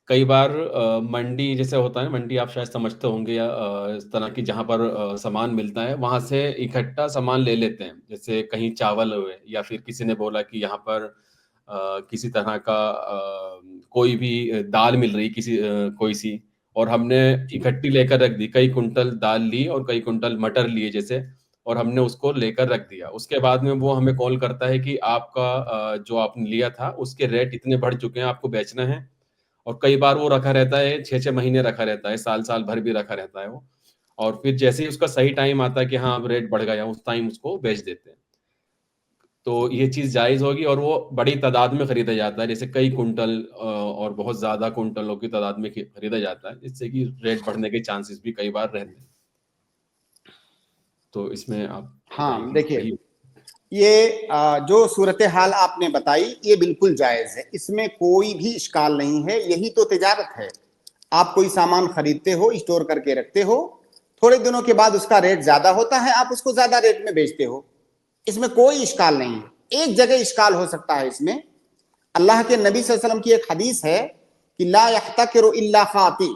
کئی بار منڈی جیسے ہوتا ہے، منڈی آپ شاید سمجھتے ہوں گے، یا اس طرح کی جہاں پر سامان ملتا ہے وہاں سے اکٹھا سامان لے لیتے ہیں. جیسے کہیں چاول ہوئے، یا پھر کسی نے بولا کہ یہاں پر کسی طرح کا کوئی بھی دال مل رہی کسی کوئی سی، اور ہم نے اکٹھی لے کر رکھ دی. کئی کنٹل دال لی اور کئی کنٹل مٹر لیے جیسے، اور ہم نے اس کو لے کر رکھ دیا. اس کے بعد میں وہ ہمیں کال کرتا ہے کہ آپ کا جو آپ نے لیا تھا اس کے ریٹ اتنے بڑھ چکے ہیں، آپ کو بیچنا ہے. اور کئی بار وہ رکھا رہتا ہے، 6 مہینے رکھا رہتا ہے، سال بھر بھی رکھا رہتا ہے وہ. اور پھر جیسے ہی اس کا صحیح ٹائم آتا ہے کہ ہاں اب ریٹ بڑھ گیا، اس ٹائم اس کو بیچ دیتے ہیں. تو یہ چیز جائز ہوگی، اور وہ بڑی تعداد میں خریدا جاتا ہے، جیسے کئی کنٹل اور بہت زیادہ کنٹلوں کی تعداد میں خریدا جاتا ہے، جس سے کہ ریٹ بڑھنے کے چانسز بھی کئی بار رہتے ہیں. تو اس میں آپ ہاں بتائیں کہ دیکھیے، صحیح. یہ جو صورتحال آپ نے بتائی یہ بالکل جائز ہے، اس میں کوئی بھی اشکال نہیں ہے. یہی تو تجارت ہے. آپ کوئی سامان خریدتے ہو، اسٹور کر کے رکھتے ہو، تھوڑے دنوں کے بعد اس کا ریٹ زیادہ ہوتا ہے، آپ اس کو زیادہ ریٹ میں بیچتے ہو. اس میں کوئی اشکال نہیں ہے. ایک جگہ اشکال ہو سکتا ہے اس میں. اللہ کے نبی صلی اللہ علیہ وسلم کی ایک حدیث ہے کہ لا يحتکر الا خاطی.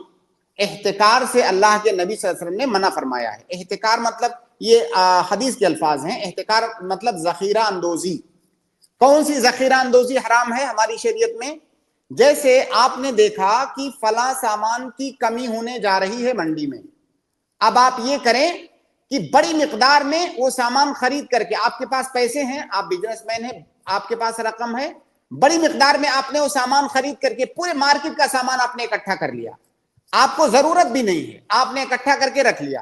احتکار سے اللہ کے نبی صلی اللہ علیہ وسلم نے منع فرمایا ہے. احتکار مطلب، یہ حدیث کے الفاظ ہیں، احتکار مطلب ذخیرہ اندوزی. کون سی ذخیرہ اندوزی حرام ہے ہماری شریعت میں؟ جیسے آپ نے دیکھا کہ فلاں سامان کی کمی ہونے جا رہی ہے منڈی میں، اب آپ یہ کریں کہ بڑی مقدار میں وہ سامان خرید کر کے، آپ کے پاس پیسے ہیں، آپ بزنس مین ہیں، آپ کے پاس رقم ہے، بڑی مقدار میں آپ نے وہ سامان خرید کر کے پورے مارکیٹ کا سامان آپ نے اکٹھا کر لیا. آپ کو ضرورت بھی نہیں ہے، آپ نے اکٹھا کر کے رکھ لیا.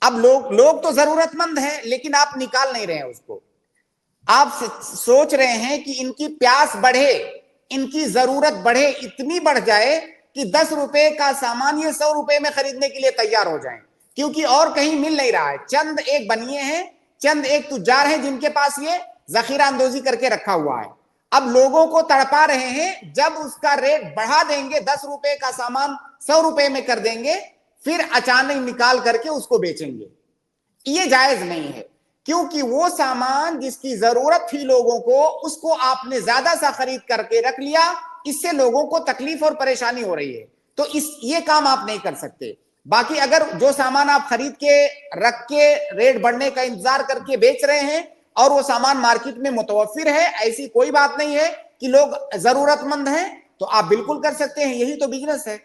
اب لوگ تو ضرورت مند ہیں، لیکن آپ نکال نہیں رہے ہیں اس کو. آپ سوچ رہے ہیں کہ ان کی پیاس بڑھے، ان کی ضرورت بڑھے، اتنی بڑھ جائے کہ 10 روپے کا سامان یہ 100 روپے میں خریدنے کے لیے تیار ہو جائیں، کیونکہ اور کہیں مل نہیں رہا ہے. چند ایک بنیے ہیں، چند ایک تجار ہیں جن کے پاس یہ ذخیرہ اندوزی کر کے رکھا ہوا ہے. اب لوگوں کو تڑپا رہے ہیں. جب اس کا ریٹ بڑھا دیں گے، 10 روپے کا سامان 100 روپے میں کر دیں گے، پھر اچانک نکال کر کے اس کو بیچیں گے. یہ جائز نہیں ہے، کیونکہ وہ سامان جس کی ضرورت تھی لوگوں کو، اس کو آپ نے زیادہ سا خرید کر کے رکھ لیا. اس سے لوگوں کو تکلیف اور پریشانی ہو رہی ہے. تو یہ کام آپ نہیں کر سکتے. باقی اگر جو سامان آپ خرید کے رکھ کے ریٹ بڑھنے کا انتظار کر کے بیچ رہے ہیں اور وہ سامان مارکیٹ میں متوفر ہے، ایسی کوئی بات نہیں ہے کہ لوگ ضرورت مند ہیں، تو آپ بالکل کر سکتے ہیں. یہی تو بزنس ہے.